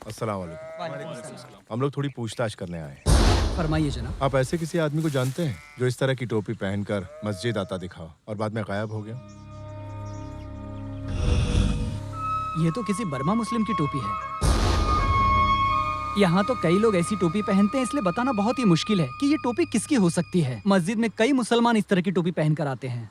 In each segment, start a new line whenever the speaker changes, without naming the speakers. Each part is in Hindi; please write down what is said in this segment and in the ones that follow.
अस्सलाम वालेकुम। हम लोग थोड़ी पूछताछ करने आए हैं।
फरमाइए जनाब।
आप ऐसे किसी आदमी को जानते हैं जो इस तरह की टोपी पहनकर मस्जिद आता दिखा और बाद में गायब हो गया?
ये तो किसी बर्मा मुस्लिम की टोपी है। यहाँ तो कई लोग ऐसी टोपी पहनते हैं, इसलिए बताना बहुत ही मुश्किल है कि ये टोपी किसकी हो सकती है। मस्जिद में कई मुसलमान इस तरह की टोपी पहनकर आते हैं।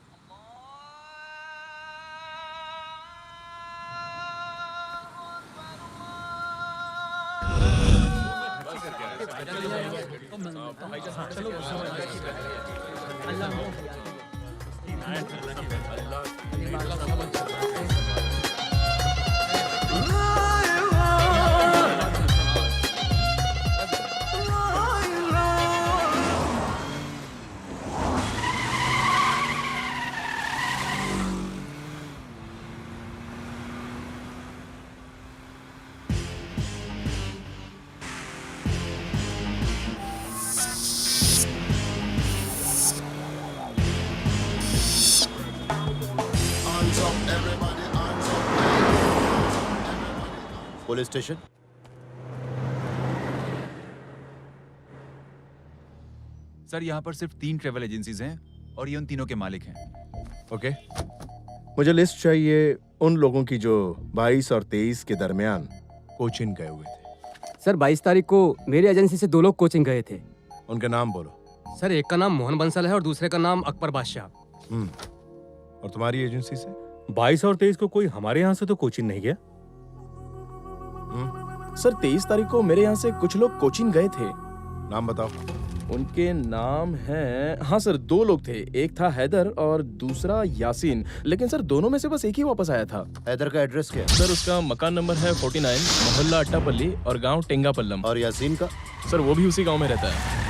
Police station.
सर यहाँ पर सिर्फ 3 ट्रैवल एजेंसीज हैं और ये उन तीनों के मालिक हैं।
ओके, मुझे लिस्ट चाहिए उन लोगों की जो 22 और 23 के दरमियान कोचिन गए हुए थे।
सर 22 तारीख को मेरी एजेंसी से 2 लोग कोचिंग गए थे।
उनके नाम बोलो।
सर एक का नाम मोहन बंसल है और दूसरे का नाम अकबर बादशाह।
और तुम्हारी एजेंसी से?
22 और 23 को कोई हमारे यहाँ से तो कोचिन नहीं गया।
सर 23 तारीख को मेरे यहाँ से कुछ लोग कोचिन गए थे।
नाम बताओ।
उनके नाम हैं, हाँ सर 2 लोग थे, एक था हैदर और दूसरा यासीन, लेकिन सर दोनों में से बस एक ही वापस आया था।
हैदर का एड्रेस क्या है?
सर उसका मकान नंबर है 49, मोहल्ला अट्टापल्ली और गांव टेंगापल्लम।
और यासीन का?
सर वो भी उसी गांव में रहता है।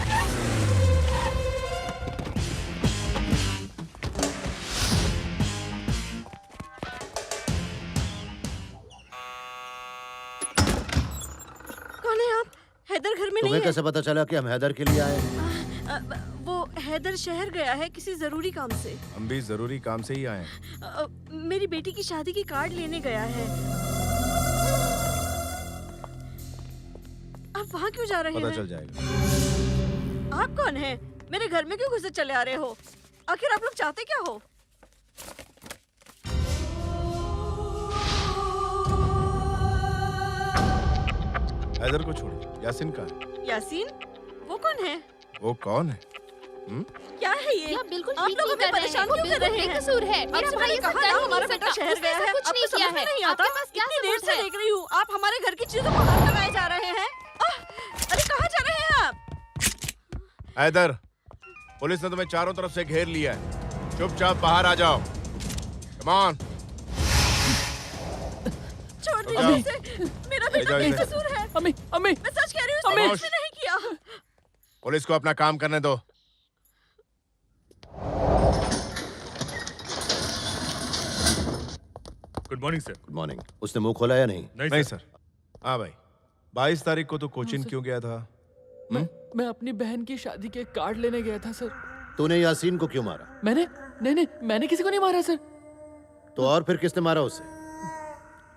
कौन है आप? हैदर घर में
तुम्हें
नहीं है।
कैसे पता चला कि हम हैदर के लिए आए हैं?
वो हैदर शहर गया है किसी जरूरी काम से।
हम भी जरूरी काम से ही आए हैं।
मेरी बेटी की शादी की कार्ड लेने गया है। आप वहाँ क्यों जा रहे
पता
हैं?
चल जाएगा।
आप कौन हैं? मेरे घर में क्यों घुसे चले आ रहे हो? आखिर आप लोग चाहते क्या हो?
हैदर को छोड़िए, यासीन का है।
यासीन? वो कौन है?
वो कौन है?
क्या है ये?
आप बिल्कुल
आप
ठीक
लोग
नहीं
हमें
कर रहे
परेशान
हैं।
क्यों कर रहे हैं?
बेकसूर है। मेरा
आपसे
भाई
मैंने
ये
कहा
सब
ना
कर ही
हमारा
नहीं
बेटा
सकता।
शहर
उसने
गया
ऐसा
है।
कुछ
आपको
नहीं
समझ
किया
में
है।
नहीं आता?
आपके पास क्या
इतनी देर
सबूत
से
है?
देख रही हूँ आप हमारे घर की चीजों को हाथ लगाए जा रहे हैं। अरे कहाँ जा रहे हैं आप?
हैदर, पुलिस ने तुम्हें चारों तरफ से घेर लिया है। चुपचाप बाहर आ जाओ। Come on.
छोड़ दीजिए इसे। मेरा बेटा बेकसूर है।
अम्मी अम्मी
मैं सच कह रही हूँ, उसने कुछ भी नहीं किया।
पुलिस को अपना काम करने दो।
Good morning sir.
Good morning. उसने मुंह खोला या नहीं?
नहीं सर। हाँ भाई, 22 तारीख को तो कोचिन क्यों गया था?
मैं अपनी बहन की शादी के कार्ड लेने गया था सर।
तूने यासीन को क्यों मारा?
नहीं मैंने किसी को नहीं मारा सर।
तो और फिर किसने मारा उसे?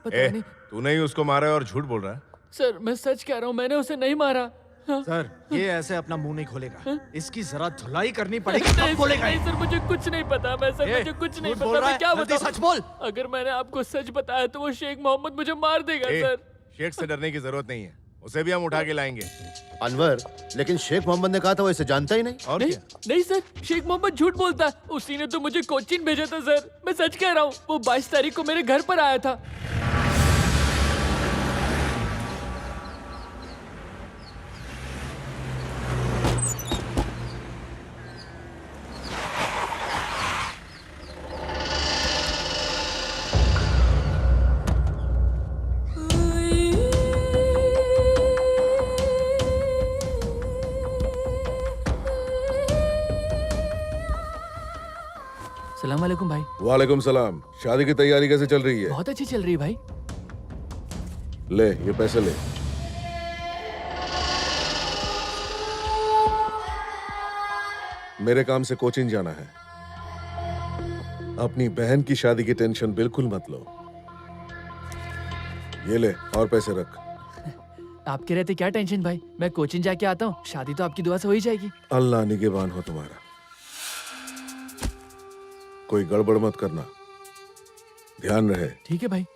पता नहीं
तूने ही उसको मारा है और झूठ बोल रहा है।
सर, मैं सच कह रहा हूँ, मैंने उसे नहीं मारा।
सर ये ऐसे अपना मुंह नहीं खोलेगा। इसकी जरा धुलाई करनी पड़ेगी तब
नहीं
बोलेगा।
सर, मुझे कुछ नहीं पता। मुझे कुछ नहीं पता। मैं क्या
जल्दी
बताऊं?
सच बोल।
अगर मैंने आपको सच बताया तो वो शेख मोहम्मद मुझे मार देगा सर।
शेख से डरने की जरूरत नहीं है, उसे भी हम उठा के लाएंगे।
अनवर, लेकिन शेख मोहम्मद ने कहा था वो इसे जानता ही नहीं।
और
नहीं
क्या?
नहीं सर, शेख मोहम्मद झूठ बोलता है। उसी ने तो मुझे कोचिन भेजा था सर। मैं सच कह रहा हूँ, वो 22 तारीख को मेरे घर पर आया था। सलाम वालेकुम भाई।
वालेकुम सलाम। शादी की तैयारी कैसे चल रही है?
बहुत अच्छी चल रही है भाई।
ले ये पैसे ले। मेरे काम से कोचिन जाना है। अपनी बहन की शादी की टेंशन बिल्कुल मत लो। ये ले और पैसे रख।
आपके रहते क्या टेंशन भाई, मैं कोचिंग जाके आता हूँ, शादी तो आपकी दुआ से हो ही जाएगी।
अल्लाह निगहबान हो तुम्हारा। कोई गड़बड़ मत करना, ध्यान रहे।
ठीक है भाई।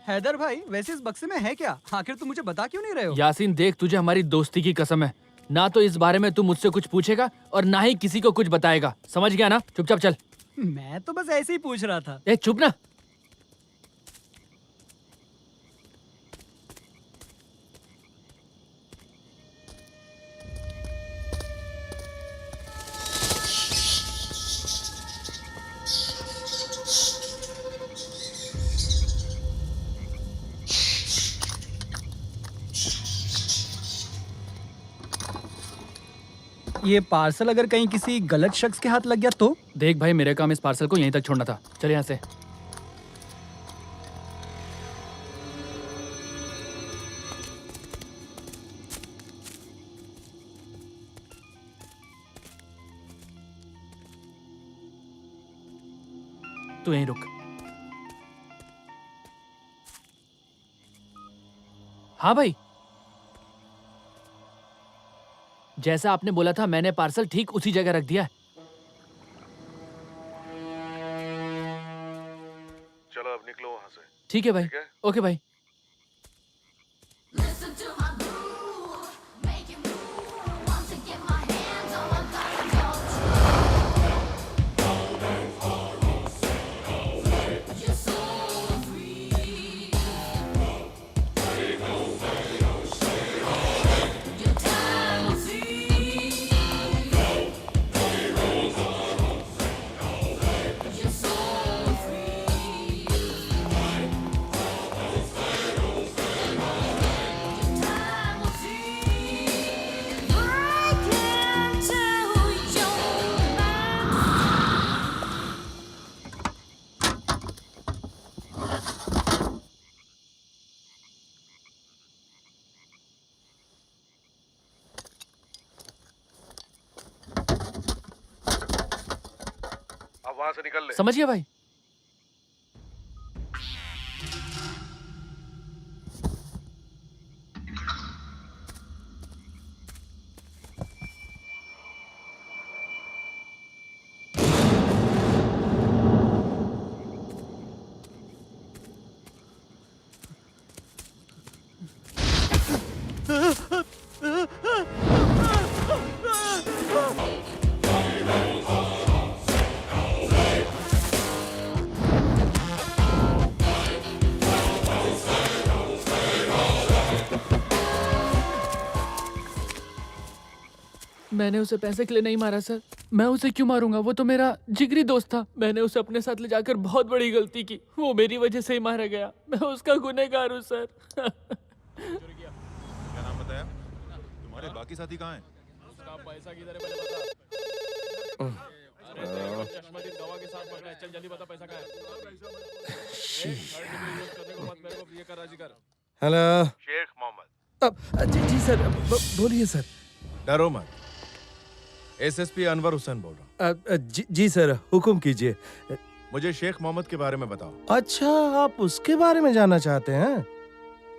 हैदर भाई, वैसे इस बक्से में है क्या? आखिर तुम मुझे बता क्यों नहीं रहे हो?
यासीन देख, तुझे हमारी दोस्ती की कसम है, ना तो इस बारे में तू मुझसे कुछ पूछेगा और ना ही किसी को कुछ बताएगा, समझ गया ना? चुपचाप चल।
मैं तो बस ऐसे ही पूछ रहा था।
ए चुप ना।
ये पार्सल अगर कहीं किसी गलत शख्स के हाथ लग गया तो?
देख भाई, मेरे काम इस पार्सल को यहीं तक छोड़ना था, चल यहाँ से। तू यहीं रुक। हाँ भाई, जैसा आपने बोला था मैंने पार्सल ठीक उसी जगह रख दिया है।
चलो अब निकलो वहां से।
ठीक है भाई। ओके भाई।
वहां से निकल ले।
समझ गया भाई। मैंने उसे पैसे के लिए नहीं मारा सर, मैं उसे क्यों मारूंगा, वो तो मेरा जिगरी दोस्त था। मैंने उसे अपने साथ ले जाकर बहुत बड़ी गलती की, वो मेरी वजह से ही मारा गया, मैं उसका गुनहगार हूँ सर।
क्या नाम बताया? तुम्हारे बाकी साथी कहाँ हैं?
उसका पैसा किधर है मैंने बता। अरे चश्मा दिन दवा के साथ पकड़ा है, चल जल्दी बता पैसा कहाँ है।
हेलो
शेख मोहम्मद।
जी सर, बोलिए सर।
डरो मत, एसएसपी अनवर हुसैन बोल रहा हूँ।
जी सर, हुक्म कीजिए।
मुझे शेख मोहम्मद के बारे में बताओ।
अच्छा, आप उसके बारे में जानना चाहते हैं?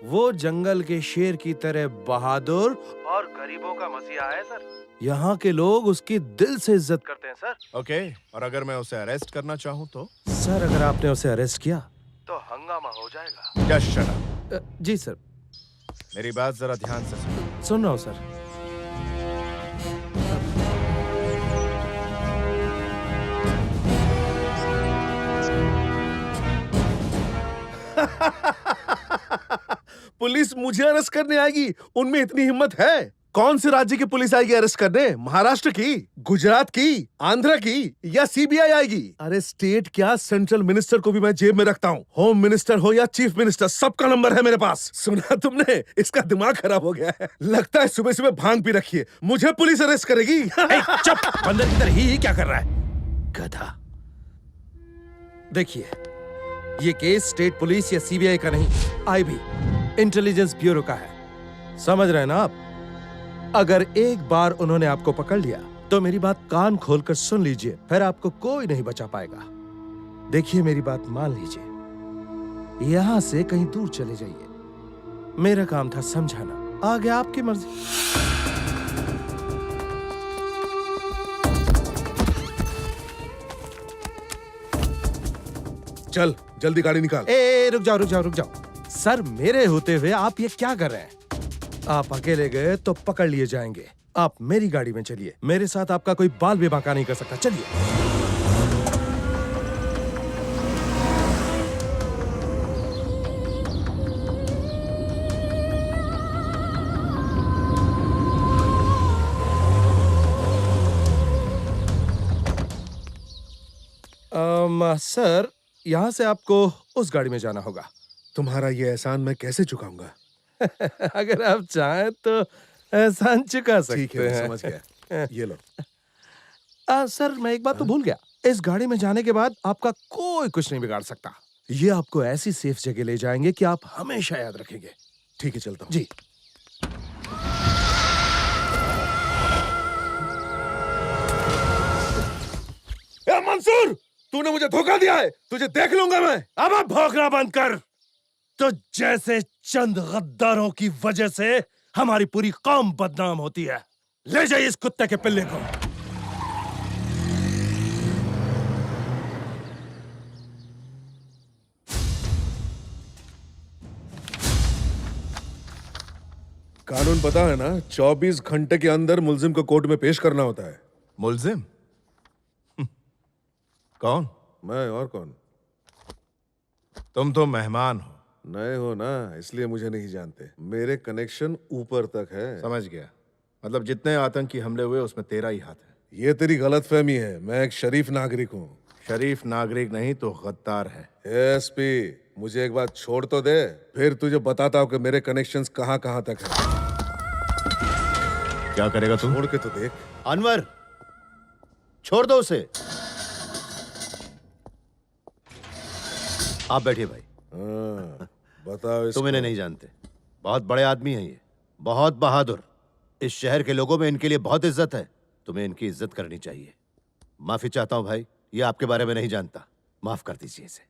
वो जंगल के शेर की तरह बहादुर और गरीबों का मसीहा है सर। यहाँ के लोग उसकी दिल से इज्जत करते हैं सर।
ओके, और अगर मैं उसे अरेस्ट करना चाहूँ तो?
सर, अगर आपने उसे अरेस्ट किया तो हंगामा हो जाएगा।
क्या शट?
जी सर।
मेरी बात जरा ध्यान से सुनो।
सुन रहा हूँ सर। पुलिस मुझे अरेस्ट करने आएगी? उनमें इतनी हिम्मत है? कौन से राज्य की पुलिस आएगी अरेस्ट करने? महाराष्ट्र की, गुजरात की, आंध्र की, या सीबीआई आएगी? अरे स्टेट क्या, सेंट्रल मिनिस्टर को भी मैं जेब में रखता हूँ। होम मिनिस्टर हो या चीफ मिनिस्टर, सबका नंबर है मेरे पास। सुना तुमने? इसका दिमाग खराब हो गया है, लगता है सुबह सुबह भांग पी रखी है। मुझे पुलिस अरेस्ट करेगी? चुप, बंदर की तरह ही क्या कर रहा है, गधा। देखिए,
ये केस स्टेट पुलिस या सीबीआई का नहीं, आईबी इंटेलिजेंस ब्यूरो का है। समझ रहे हैं ना आप? अगर एक बार उन्होंने आपको पकड़ लिया तो मेरी बात कान खोलकर सुन लीजिए, फिर आपको कोई नहीं बचा पाएगा। देखिए मेरी बात मान लीजिए, यहां से कहीं दूर चले जाइए। मेरा काम था समझाना, आगे आपकी मर्जी।
चल जल्दी गाड़ी निकाल।
ए रुक जाओ रुक जाओ रुक जाओ। सर मेरे होते हुए आप ये क्या कर रहे हैं? आप अकेले गए तो पकड़ लिए जाएंगे। आप मेरी गाड़ी में चलिए, मेरे साथ आपका कोई बाल भी बांका नहीं कर सकता। चलिए। सर यहां से आपको उस गाड़ी में जाना होगा।
तुम्हारा ये एहसान मैं कैसे चुकाऊंगा?
अगर आप चाहें तो एहसान चुका सकते
ठीक है,
हैं।
समझ गया। ये लो।
सर मैं एक बात तो भूल गया, इस गाड़ी में जाने के बाद आपका कोई कुछ नहीं बिगाड़ सकता। ये आपको ऐसी सेफ जगह ले जाएंगे कि आप हमेशा याद रखेंगे।
ठीक है, चलता हूँ।
जी।
ए मंसूर, तूने मुझे धोखा दिया है, तुझे देख लूंगा मैं।
अब आप भौंकना बंद कर। तो जैसे चंद गद्दारों की वजह से हमारी पूरी कौम बदनाम होती है। ले जाइए इस कुत्ते के पिल्ले को।
कानून पता है ना, 24 घंटे के अंदर मुलजिम को कोर्ट में पेश करना होता है।
मुलजिम? कौन?
मैं और कौन?
तुम तो मेहमान हो।
नए हो ना, इसलिए मुझे नहीं जानते। मेरे कनेक्शन ऊपर तक है।
समझ गया। मतलब जितने आतंकी हमले हुए उसमें तेरा ही हाथ है।
ये तेरी गलतफहमी है। मैं एक शरीफ नागरिक हूँ।
शरीफ नागरिक नहीं तो गद्दार है।
एसपी, मुझे एक बात छोड़ तो दे, फिर तुझे बताता हूँ कि मेरे कनेक्शंस कहाँ कहाँ तक है।
क्या करेगा तू?
छोड़ के तो देख।
अनवर, छोड़ दो उसे। आप बैठिए भाई।
हाँ, बताओ।
तुम इन्हें नहीं जानते, बहुत बड़े आदमी हैं ये, बहुत बहादुर। इस शहर के लोगों में इनके लिए बहुत इज्जत है। तुम्हें इनकी इज्जत करनी चाहिए। माफी चाहता हूं भाई, ये आपके बारे में नहीं जानता। माफ कर दीजिए इसे।